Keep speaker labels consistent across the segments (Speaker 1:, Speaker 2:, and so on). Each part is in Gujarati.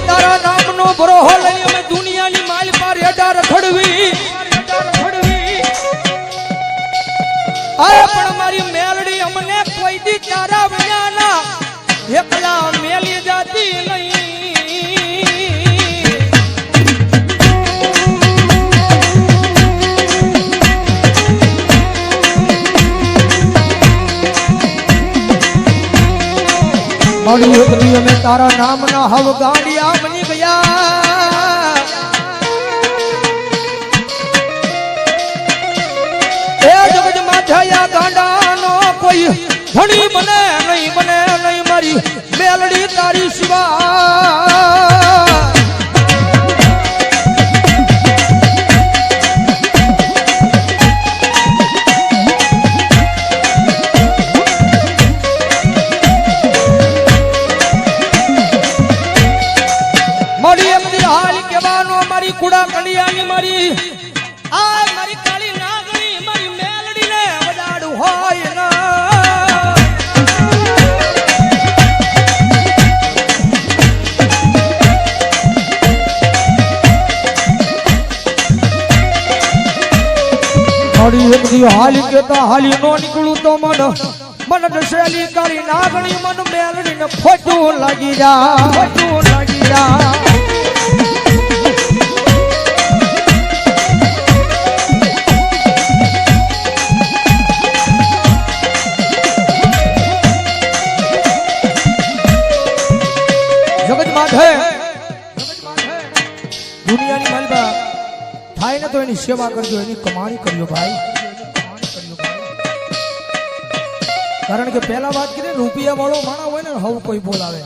Speaker 1: તારા નામનો ભરોહો લઈ અમે દુનિયાની માલ પર રેડા રખડવી પણ મારી મેલડી અમને કોઈ દી તારા વિનાના એકલા મેલી જાતી નહીં મારી અમે તારા નામના હવ ગાંડિયા બની ગયા એ જગતમાં થયા ગાંડાનો કોઈ ધણી બને નહીં મારી મેલડી તારી સિવા કુડા કલિયાની મારી આ મારી કાળી નાગણી મારી મેલડીને વડાડું હોય ના મારી એકદી હાલી કેતા હાલી નો નીકળું તો મન દશેલી કાળી નાગણી મન મેલડીને ફોટું લાગી જા દુનિયાની માલબા થાય ને તો એની સેવા કરજો એની કમાણી કરજો ભાઈ કારણ કે પહેલા વાત કરી રૂપિયા વાળો માણા હોય ને હવ કોઈ બોલાવે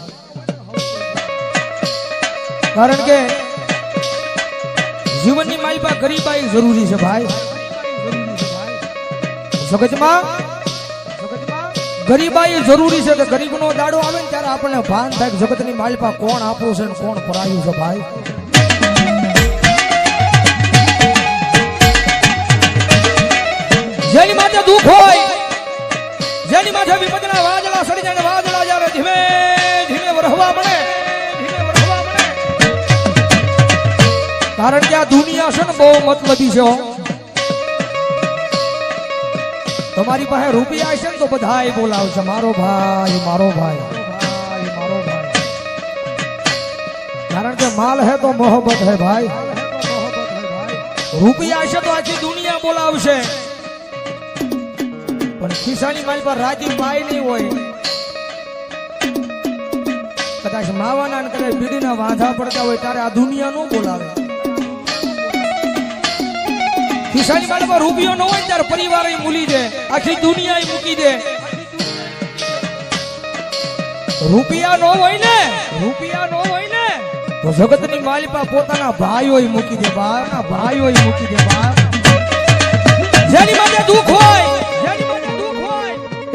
Speaker 1: કારણ કે જીવનની માલબા ગરીબાઈ જરૂરી છે ભાઈ જગતમાં ગરીબાઈ જરૂરી છે કે ગરીબનો દાડો આવે ને ત્યારે આપણને ભાન થાય કે જગતની માલપા કોણ આપણું છે ને કોણ પરાયું છે ભાઈ જેની માથે દુઃખ હોય જેની માથે વિપદના વાદળા સડી જાય વાદળા આવે ધીમે ધીમે વરહવા મળે કારણ કે આ દુનિયા છે ને બહુ મતલબી છે તમારી પાસે રૂપિયા છે ને તો બધાય બોલાવશે મારો ભાઈ કારણ કે માલ હે તો મોહબ્બત હે ભાઈ રૂપિયા છે તો આખી દુનિયા બોલાવશે પણ ખિસ્સાની માલ પર રાજી પાય નહીં હોય કદાચ માવાના ને કદાચ બીડીના વાંધા પડતા હોય ત્યારે આ દુનિયા નો બોલાવે ખિસ્સાની માલ પર રૂપિયો ન હોય ત્યારે પરિવાર મૂલી દે આખી દુનિયા મૂકી દે રૂપિયા નો હોય ને તો જગતની માલિપા પોતાના ભાઈઓ મૂકી દે જેની માટે દુઃખ હોય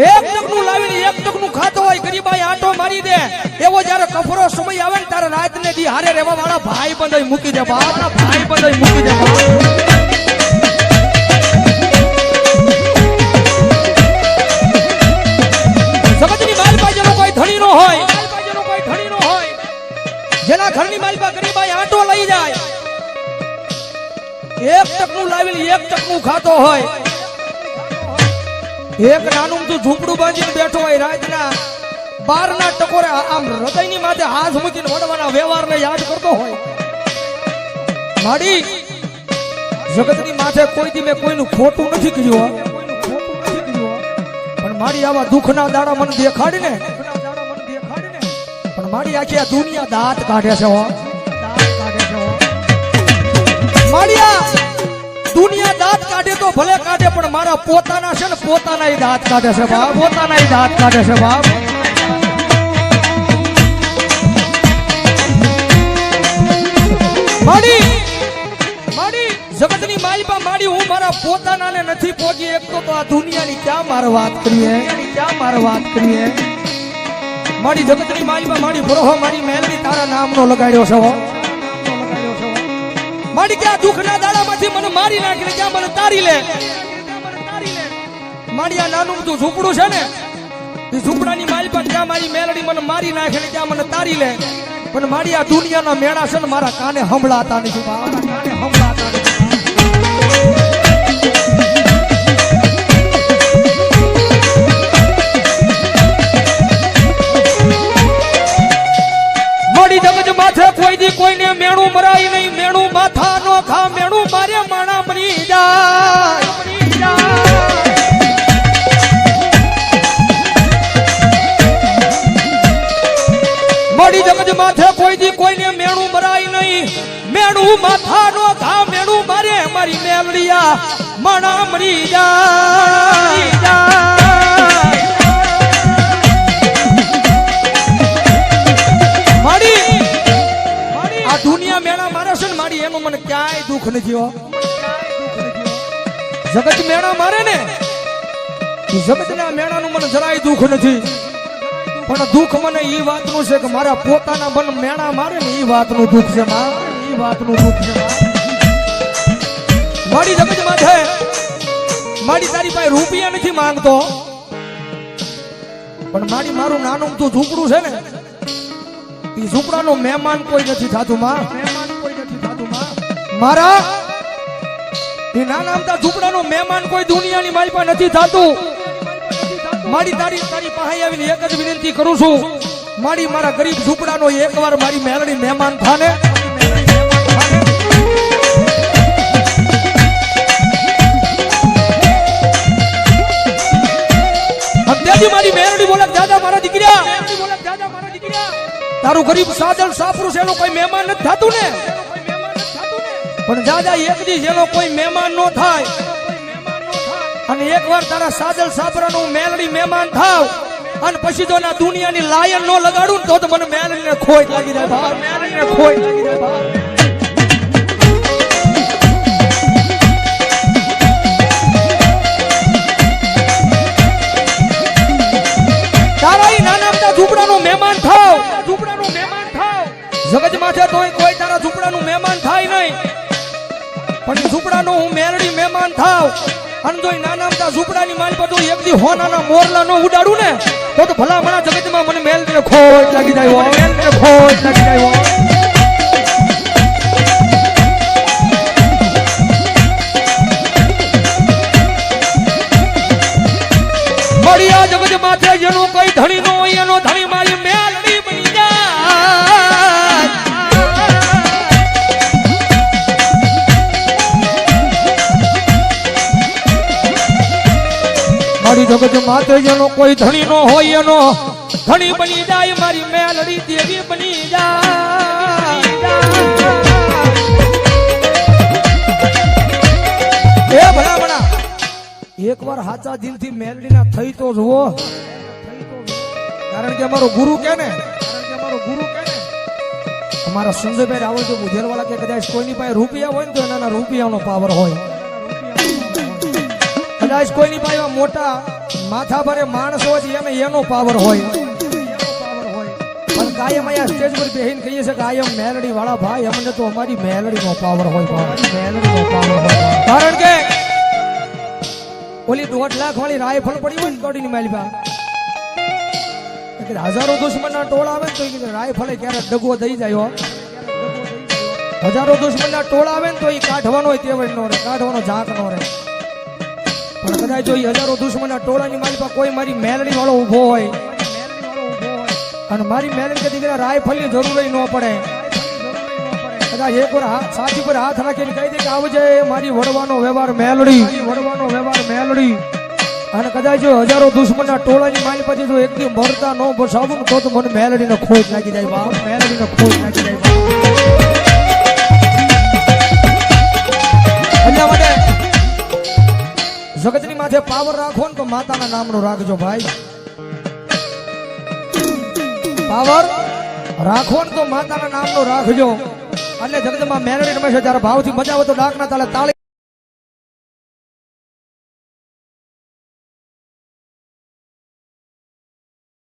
Speaker 1: એક ટકનું લાવીને એક ટકનું ખાતો હોય ગરીબાઈ આંટો મારી દે એવો જયારે કફરો સમય આવે ને ત્યારે રાત ને દી હારે રહેવા વાળા ભાઈ બંધ મૂકી દે જગતની માલિપા જેનો કોઈ ધણી નો હોય જેના ઘરની માલિપા ગરીબાઈ આંટો લઈ જાય એક ટકનું લાવીને એક ટકનું ખાતો હોય એક નાનું તું ઝૂંપડું બાંધીને બેઠો હોય રાતના 12 ના ટકોરે આમ હૃદયની માથે હાથ મૂકીને વડવાના વ્યવહારને યાદ કરતો હોય માડી જગતની માથે કોઈ દી મેં કોઈનું ખોટું નથી કર્યું પણ મારી આવા દુઃખના દાડા મને દેખાડી ને પણ મારી આખી આ દુનિયા દાંત કાઢે છે માડિયા દુનિયા દાંત કાઢે તો ભલે કાઢે પણ મારા પોતાના છે ને પોતાના દાંત કાઢે છે બાપ માડી જગતની માલિપા માડી હું મારા પોતાનાને નથી પહોંચી એક તો આ દુનિયાની ક્યાં મારે વાત કરીએ મારી જગતની માલમાં મારી ભરોહો મારી મેલડી તારા નામનો લગાડ્યો છે હો. મારી ક્યાં દુઃખના દાડામાંથી મને મારી નાખીને ક્યાં મને તારી લે. મારી આ નાનું તું ઝૂંપડું છે ને એ ઝૂંપડાની માલ પર જ્યાં મારી મેલડી મને મારી નાખીને ત્યાં મને તારી લે. પણ મારી આ દુનિયાના મેળા છે ને મારા કાને સંભળાતા નથી. મારા કાને સંભળાતા નથી. કોઈ દી કોઈને મેણું મરાય નહીં. મેણું માથા નો ખા. મેણું મારે માણા મરી જાય. મારી જગત માથે કોઈ દી કોઈને મેણું મરાય નહીં. મેણું માથા નો ખા. મેણું મારે મારી મેલડિયા માણા મરી જાય. દુનિયા મેળા મારે છે ને મારી એનું મને ક્યાંય દુઃખ નથી હો. જગત મેળા મારે ને જગતના મેળાનું મને જરાય દુઃખ નથી. પણ દુઃખ મને એ વાતનું છે કે મારા પોતાના મન મેળા મારે ને એ વાતનું દુઃખ છે. એ વાતનું દુઃખ છે. મારી જગતમાં છે મારી તારી પાસે રૂપિયા નથી માંગતો. પણ મારી મારું નાનું તું ઝૂંપડું છે ને એ ઝૂંપડાનો મહેમાન કોઈ નથી થતું માં. મારા એ નાના અમથા ઝૂંપડાનો મહેમાન કોઈ દુનિયાની મારી પાસે નથી થતું. મારી તારી પાસે આવીને એક જ વિનંતી કરું છું. મારા ગરીબ ઝૂંપડાનો એકવાર મારી મેલડી મહેમાન થાને. મારી મેલડી બોલે દાદા મારા દીકરા તારું ગરીબ સાદલ સાપરું છે એનો કોઈ મહેમાન નથી થતું ને. પણ દાદા એક દી જેનો કોઈ મહેમાન નો થાય અને એકવાર તારા સાદલ સાપરાનું મેલડી મહેમાન થાવ અને પછી જો ના દુનિયાની લાયન નો લગાડું તો મને મેલડીને ખોટ લાગી જાય ભાવ. મેલડીને ખોટ લાગી જાય ભાવ. તારા ઈ નાના મોટા ઝૂંપડાનું મહેમાન થાવ. જગત માથે તોય કોઈ તારા ઝૂંપડાનું મહેમાન થાય નહીં. પણ ઝૂંપડાનું હું મેલડી મહેમાન થાવ અને જો નાના મોટા ઝૂંપડાની માલ પર એક દી હોનાના મોરલા નો ઉડાડું ને તો ભલામણા જગતમાં મને મેલડીને ખોટ લાગી જાય. મેલડીને ખોટ લાગી જાય. મારી આ જગત માથે જેનો કઈ ધણી નો હોય એનો ધણી મારી મેલડી બની જાય. મારી જગત માથે જેનો કોઈ ધણી નો હોય એનો ધણી બની જાય. મારી મેલડી દેવી બની જાય. એ ભલામણા એકવાર સાચા દિલથી મેલડીના થઈ તો જુઓ. કારણ કે અમારો ગુરુ કે ને અમારા સંજયભાઈ રાવલ તો બુધેરવાળા કે કદાચ કોઈની પાસે રૂપિયા હોય ને તો એના રૂપિયાનો પાવર હોય. કદાચ કોઈની પાસે મોટા માથા ભરે માણસ હોય એને એનો પાવર હોય. પણ કાયમ અહીંયા સ્ટેજ પર બેહીને કહીએ છે કે કાયમ મેલડી વાળા ભાઈ અમને તો અમારી મેલડીનો પાવર હોય. મેલડીનો પાવર હોય. કારણ કે ઓલી 1.5 લાખ વાળી રાયફળ પડી હોય ને કોડીની માલી પાસે હજારો દુશ્મનના ટોળા આવે ને તો રાયફળે ક્યારેક ડગો થઈ જાય. હજારો દુશ્મનના ટોળા આવે ને તો એ કાઢવાનો તેવડ નો રહે, કાઢવાનો ઝાંક નો રહે. પણ કદાચ જો હજારો દુશ્મનના ટોળાની મારી પાસે કોઈ મારી મેલડી વાળો ઉભો હોય અને મારી મેલડી કે દીકરા રાયફળની જરૂર ન પડે, કદાચ એક વાર સાચી પર હાથ રાખીને કહી દે કે આવજે મારી વડવાનો વ્યવહાર મેલડી, વડવાનો વ્યવહાર મેલડી. અને કદાચ જો હજારો દુશ્મનના ટોળાની મારી પછી જો એકદમ ભરતા ન બસાવું તો મને મેલડીને ખોટ લાગી જાય. બાપ મેલડીને ખોટ લાગી જાય. એટલા માટે જગતની માથે પાવર રાખો ને તો માતાના નામનો રાખજો ભાઈ. પાવર રાખો ને તો માતાના નામનો રાખજો. એટલે જગતમાં મેલડી રમે છે ત્યારે ભાવથી મજા આવે તો ડાકના તાલે તાળી